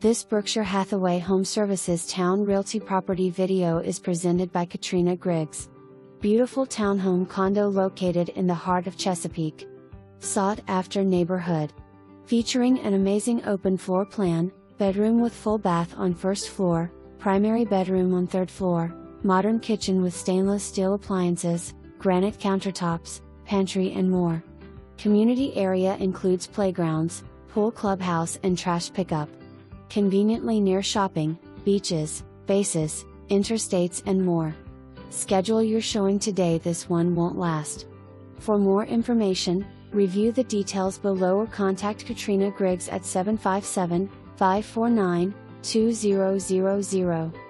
This Berkshire Hathaway HomeServices Towne Realty property video is presented by Katrina Griggs. Beautiful townhome condo located in the heart of Chesapeake. Sought-after neighborhood. Featuring an amazing open floor plan, bedroom with full bath on first floor, primary bedroom on third floor, modern kitchen with stainless steel appliances, granite countertops, pantry and more. Community area includes playgrounds, pool, clubhouse and trash pickup. Conveniently near shopping, beaches, bases, interstates and more. Schedule your showing today, this one won't last. For more information, review the details below or contact Katrina Griggs at 757-549-2000.